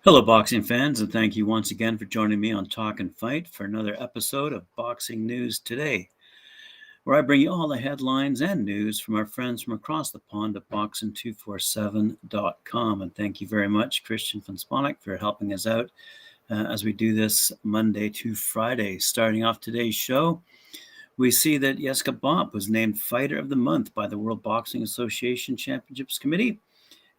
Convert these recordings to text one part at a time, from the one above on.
Hello, boxing fans, and thank you once again for joining me on Talk and Fight for another episode of Boxing News Today, where I bring you all the headlines and news from our friends from across the pond at boxing247.com. And thank you very much, Christian von Sponek, for helping us out as we do this Monday to Friday. Starting off today's show, we see that Yesica Bopp was named Fighter of the Month by the World Boxing Association Championships Committee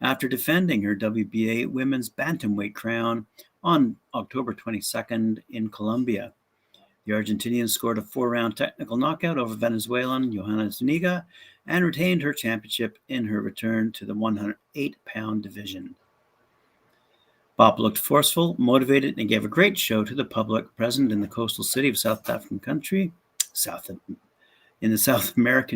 after defending her WBA women's bantamweight crown on October 22nd in Colombia. The Argentinian scored a 4-round technical knockout over Venezuelan Johanna Zuniga and retained her championship in her return to the 108-pound division. Bopp looked forceful, motivated, and gave a great show to the public present in the coastal city of South American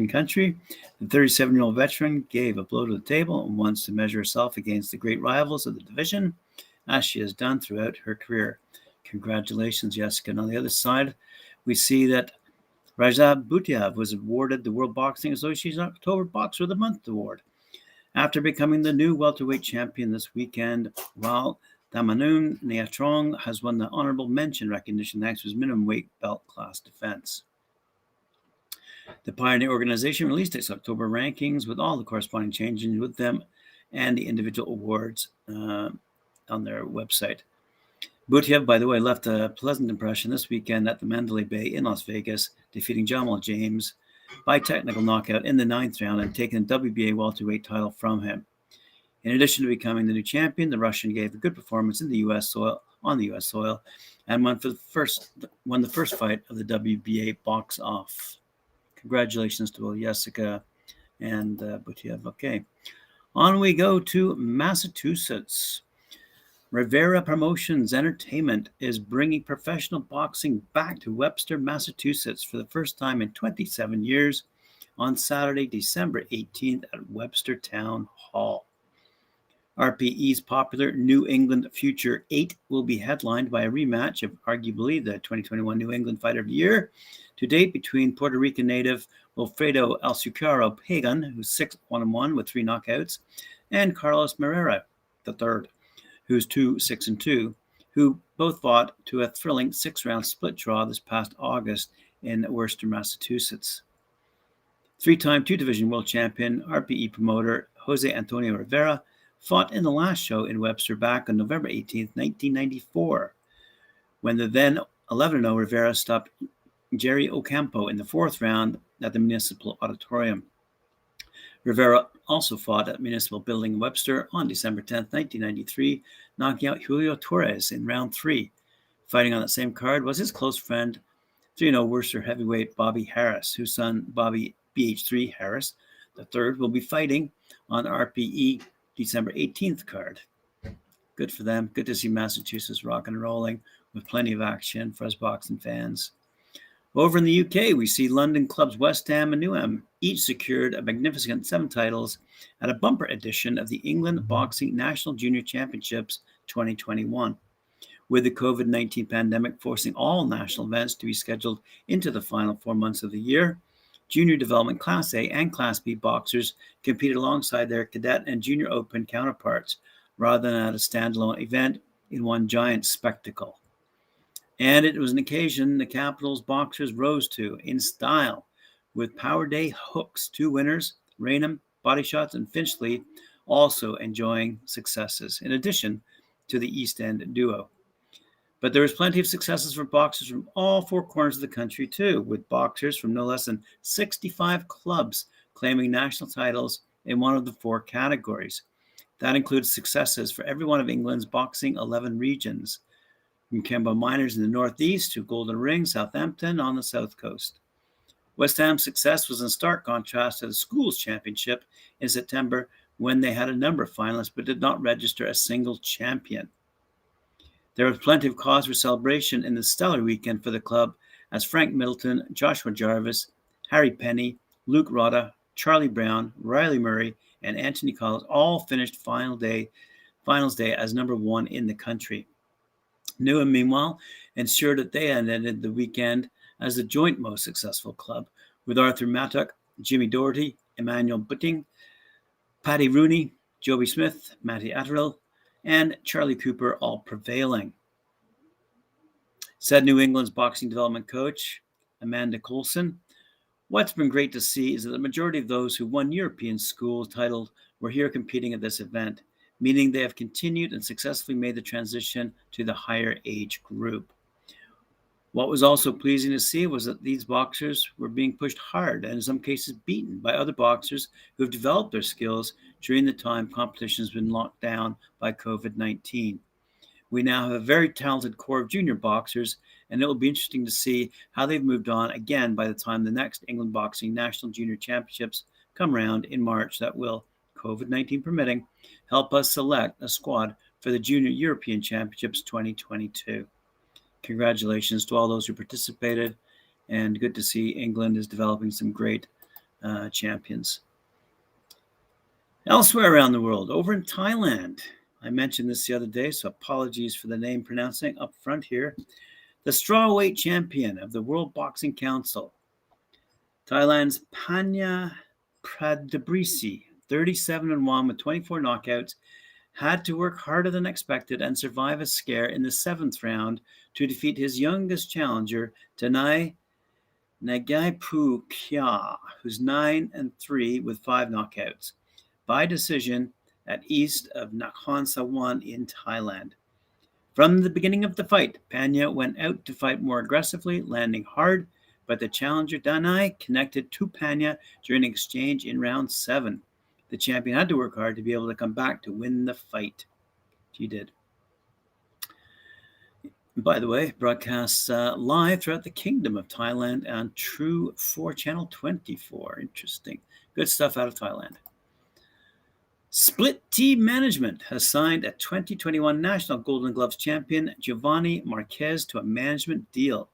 country. The 37-year-old veteran gave a blow to the table and wants to measure herself against the great rivals of the division, as she has done throughout her career. Congratulations, Yesica. And on the other side, we see that Radzhab Butaev was awarded the World Boxing Association October Boxer of the Month award after becoming the new welterweight champion this weekend, while Damanun Neatrong has won the honorable mention recognition thanks to his minimum weight belt class defense. The Pioneer organization released its October rankings with all the corresponding changes with them and the individual awards on their website. Butaev, by the way, left a pleasant impression this weekend at the Mandalay Bay in Las Vegas, defeating Jamal James by technical knockout in the 9th round and taking the WBA welterweight title from him. In addition to becoming the new champion, the Russian gave a good performance on the U.S. soil, and won the first fight of the WBA box off. Congratulations to both Yesica and Butaev. Okay, on we go to Massachusetts. Rivera Promotions Entertainment is bringing professional boxing back to Webster, Massachusetts for the first time in 27 years on Saturday, December 18th at Webster Town Hall. RPE's popular New England Future 8 will be headlined by a rematch of arguably the 2021 New England Fighter of the Year to date between Puerto Rican native Wilfredo Alzucaro Pagan, who's 6-1-1 with 3 knockouts, and Carlos Marrera III, who's 2-6-2, who both fought to a thrilling 6-round split draw this past August in Worcester, Massachusetts. 3-time 2-division world champion RPE promoter Jose Antonio Rivera fought in the last show in Webster back on November 18, 1994, when the then 11-0 Rivera stopped Jerry Ocampo in the 4th round at the Municipal Auditorium. Rivera also fought at Municipal Building in Webster on December 10, 1993, knocking out Julio Torres in round 3. Fighting on that same card was his close friend, 3-0 Worcester heavyweight Bobby Harris, whose son Bobby BH3 Harris III will be fighting on RPE December 18th card. Good for them. Good to see Massachusetts rocking and rolling with plenty of action for us boxing fans. Over in the UK, we see London clubs West Ham and Newham each secured a magnificent 7 titles at a bumper edition of the England Boxing National Junior Championships 2021. With the COVID-19 pandemic forcing all national events to be scheduled into the final 4 months of the year, Junior Development Class A and Class B boxers competed alongside their Cadet and Junior Open counterparts, rather than at a standalone event in one giant spectacle. And it was an occasion the capital's boxers rose to in style, with Power Day hooks. 2 winners, Raynham, Body Shots, and Finchley, also enjoying successes, in addition to the East End duo. But there was plenty of successes for boxers from all 4 corners of the country, too, with boxers from no less than 65 clubs claiming national titles in one of the 4 categories. That includes successes for every one of England's boxing 11 regions, from Kemba Miners in the northeast to Golden Ring, Southampton on the south coast. West Ham's success was in stark contrast to the schools championship in September, when they had a number of finalists but did not register a single champion. There was plenty of cause for celebration in the stellar weekend for the club, as Frank Middleton, Joshua Jarvis, Harry Penny, Luke Rotta, Charlie Brown, Riley Murray, and Anthony Collins all finished finals day as number 1 in the country. Newham, meanwhile, ensured that they ended the weekend as the joint most successful club, with Arthur Mattock, Jimmy Doherty, Emmanuel Butting, Paddy Rooney, Joby Smith, Matty Atterill, and Charlie Cooper all prevailing. Said New England's boxing development coach, Amanda Coulson, "What's been great to see is that the majority of those who won European school titles were here competing at this event, meaning they have continued and successfully made the transition to the higher age group. What was also pleasing to see was that these boxers were being pushed hard and in some cases beaten by other boxers who have developed their skills during the time competition has been locked down by COVID-19. We now have a very talented core of junior boxers, and it will be interesting to see how they've moved on again by the time the next England Boxing National Junior Championships come round in March that will, COVID-19 permitting, help us select a squad for the Junior European Championships 2022. Congratulations to all those who participated, and good to see England is developing some great champions. Elsewhere around the world, over in Thailand, I mentioned this the other day, so apologies for the name pronouncing up front here. The strawweight champion of the World Boxing Council, Thailand's Panya Pradabrisi, 37-1 with 24 knockouts, had to work harder than expected and survive a scare in the 7th round to defeat his youngest challenger, Tanai Nagaipu Kya, who's 9-3 with 5 knockouts, by decision at east of Nakhon Sawan in Thailand. From the beginning of the fight, Panya went out to fight more aggressively, landing hard, but the challenger Danai connected to Panya during an exchange in round 7. The champion had to work hard to be able to come back to win the fight. He did. By the way, broadcasts live throughout the Kingdom of Thailand on True 4 Channel 24. Interesting. Good stuff out of Thailand. Split T Management has signed a 2021 National Golden Gloves champion, Giovanni Marquez, to a management deal.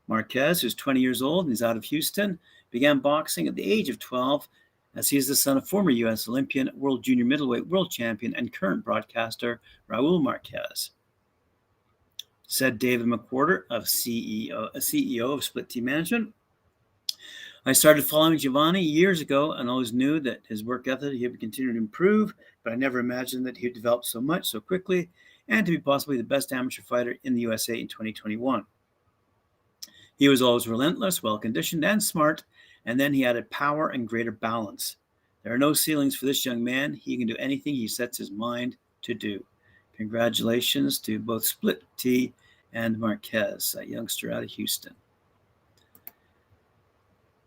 Marquez, who's 20 years old and is out of Houston, began boxing at the age of 12, as he is the son of former U.S. Olympian, World Junior Middleweight World Champion, and current broadcaster Raul Marquez. Said David McWhorter, CEO of Split T Management, "I started following Giovanni years ago and always knew that his work ethic he would continue to improve, but I never imagined that he would develop so much so quickly and to be possibly the best amateur fighter in the USA in 2021. He was always relentless, well-conditioned, and smart, and then he added power and greater balance. There are no ceilings for this young man. He can do anything he sets his mind to do." Congratulations to both Split T and Marquez, a youngster out of Houston.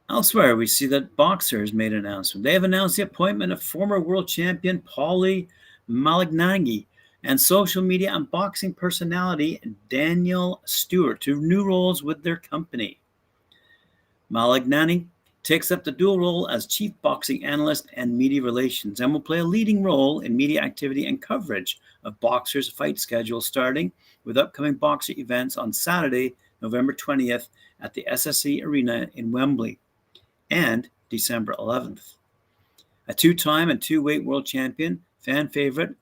Elsewhere, we see that boxers made an announcement. They have announced the appointment of former world champion Paulie Malignaggi and social media and boxing personality Daniel Stewart to new roles with their company. Malignaggi takes up the dual role as chief boxing analyst and media relations and will play a leading role in media activity and coverage of boxers' fight schedule, starting with upcoming boxer events on Saturday, November 20th at the SSE Arena in Wembley, and December 11th. A two-time and two-weight world champion, fan favorite,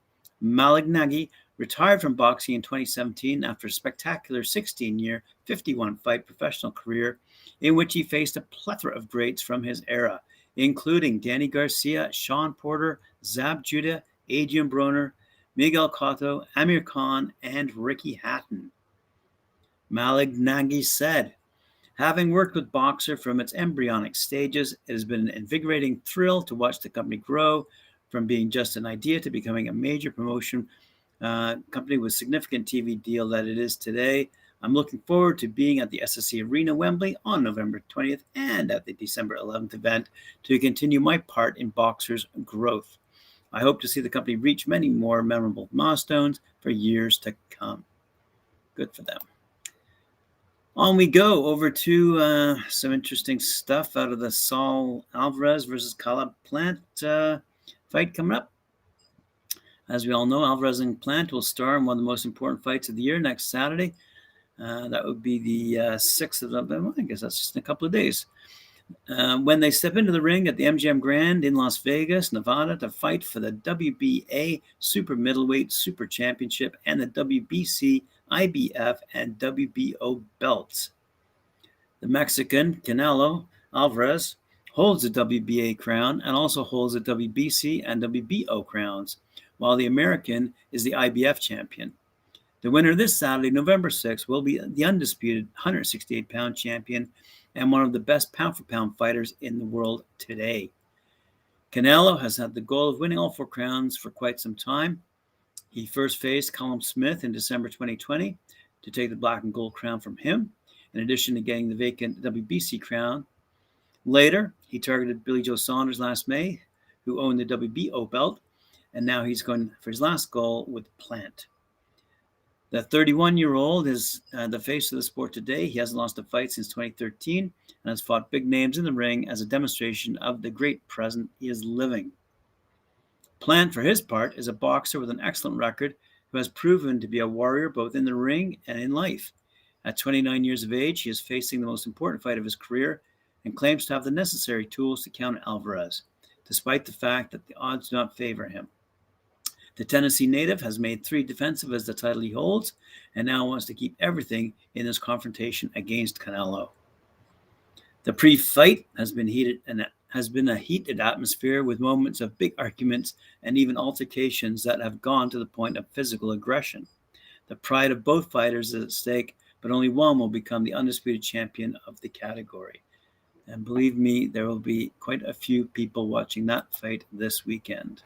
Malignaggi retired from boxing in 2017 after a spectacular 16-year, 51-fight professional career in which he faced a plethora of greats from his era, including Danny Garcia, Sean Porter, Zab Judah, Adrian Broner, Miguel Cotto, Amir Khan, and Ricky Hatton. Malignaggi said, "Having worked with Boxer from its embryonic stages, it has been an invigorating thrill to watch the company grow from being just an idea to becoming a major promotion company with significant TV deal that it is today. I'm looking forward to being at the SSE Arena Wembley on November 20th and at the December 11th event to continue my part in Boxer's growth. I hope to see the company reach many more memorable milestones for years to come." Good for them. On we go over to some interesting stuff out of the Saúl Álvarez versus Caleb Plant fight coming up. As we all know, Álvarez and Plant will star in one of the most important fights of the year next Saturday. That would be the 6th of November. I guess that's just in a couple of days. When they step into the ring at the MGM Grand in Las Vegas, Nevada, to fight for the WBA Super Middleweight Super Championship and the WBC, IBF, and WBO belts. The Mexican Canelo Álvarez holds the WBA crown and also holds the WBC and WBO crowns, while the American is the IBF champion. The winner this Saturday, November 6th, will be the undisputed 168-pound champion and one of the best pound-for-pound fighters in the world today. Canelo has had the goal of winning all 4 crowns for quite some time. He first faced Callum Smith in December 2020 to take the black and gold crown from him, in addition to getting the vacant WBC crown. Later, he targeted Billy Joe Saunders last May, who owned the WBO belt, and now he's going for his last goal with Plant. The 31-year-old is the face of the sport today. He hasn't lost a fight since 2013 and has fought big names in the ring as a demonstration of the great present he is living. Plant, for his part, is a boxer with an excellent record who has proven to be a warrior both in the ring and in life. At 29 years of age, he is facing the most important fight of his career and claims to have the necessary tools to counter Álvarez, despite the fact that the odds do not favor him. The Tennessee native has made 3 defensive as the title he holds and now wants to keep everything in this confrontation against Canelo. The pre-fight has been a heated atmosphere with moments of big arguments and even altercations that have gone to the point of physical aggression. The pride of both fighters is at stake, but only one will become the undisputed champion of the category. And believe me, there will be quite a few people watching that fight this weekend.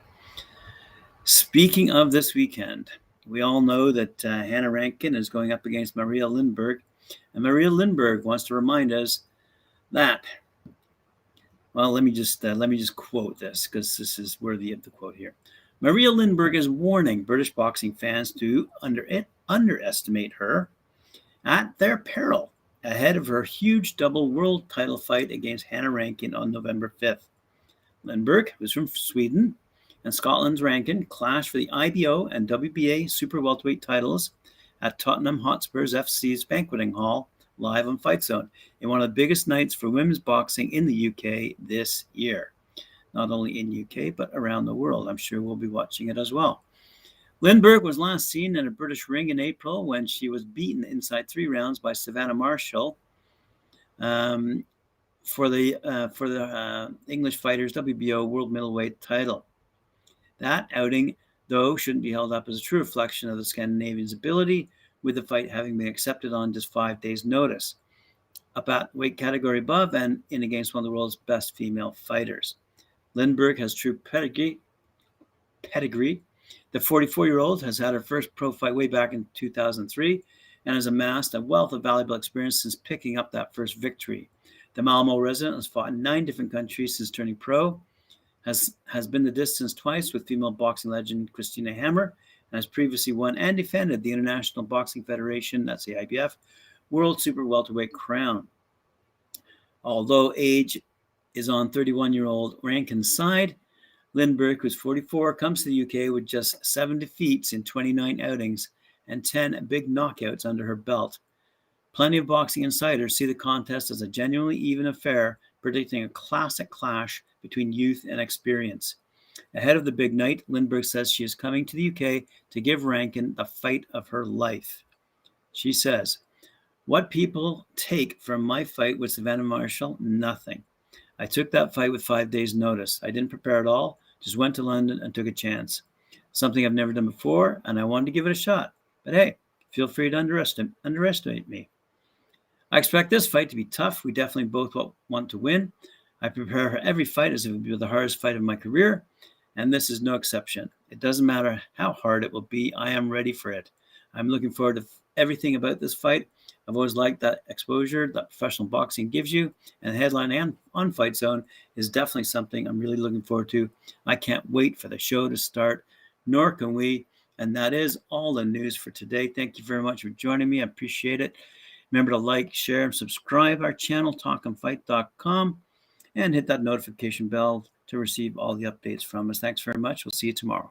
Speaking of this weekend, we all know that Hannah Rankin is going up against Maria Lindberg, and Maria Lindberg wants to remind us that, well, let me just quote this because this is worthy of the quote here. Maria Lindberg is warning British boxing fans to underestimate her at their peril ahead of her huge double world title fight against Hannah Rankin on November 5th. Lindberg, who's from Sweden, and Scotland's Rankin clash for the IBO and WBA super welterweight titles at Tottenham Hotspur's FC's banqueting hall, live on Fight Zone, in one of the biggest nights for women's boxing in the UK this year. Not only in UK, but around the world. I'm sure we'll be watching it as well. Lindberg was last seen in a British ring in April when she was beaten inside 3 rounds by Savannah Marshall for the English fighters WBO World Middleweight title. That outing, though, shouldn't be held up as a true reflection of the Scandinavians' ability, with the fight having been accepted on just 5 days' notice, about weight category above and in against one of the world's best female fighters. Lindberg has true pedigree. The 44-year-old has had her first pro fight way back in 2003 and has amassed a wealth of valuable experience since picking up that first victory. The Malmo resident has fought in 9 different countries since turning pro, has been the distance twice with female boxing legend Christina Hammer, and has previously won and defended the International Boxing Federation, that's the IBF, World Super Welterweight crown. Although age is on 31-year-old Rankin's side, Lindberg, who's 44, comes to the UK with just 7 defeats in 29 outings and 10 big knockouts under her belt. Plenty of boxing insiders see the contest as a genuinely even affair, predicting a classic clash between youth and experience. Ahead of the big night, Lindberg says she is coming to the UK to give Rankin the fight of her life. She says, "What people take from my fight with Savannah Marshall? Nothing. I took that fight with 5 days' notice. I didn't prepare at all, just went to London and took a chance. Something I've never done before, and I wanted to give it a shot. But hey, feel free to underestimate me. I expect this fight to be tough. We definitely both want to win. I prepare for every fight as if it would be the hardest fight of my career, and this is no exception. It doesn't matter how hard it will be. I am ready for it. I'm looking forward to everything about this fight. I've always liked that exposure that professional boxing gives you, and the headline on Fight Zone is definitely something I'm really looking forward to. I can't wait for the show to start, nor can we. And that is all the news for today. Thank you very much for joining me. I appreciate it. Remember to like, share, and subscribe our channel, talkinfight.com, and hit that notification bell to receive all the updates from us. Thanks very much. We'll see you tomorrow.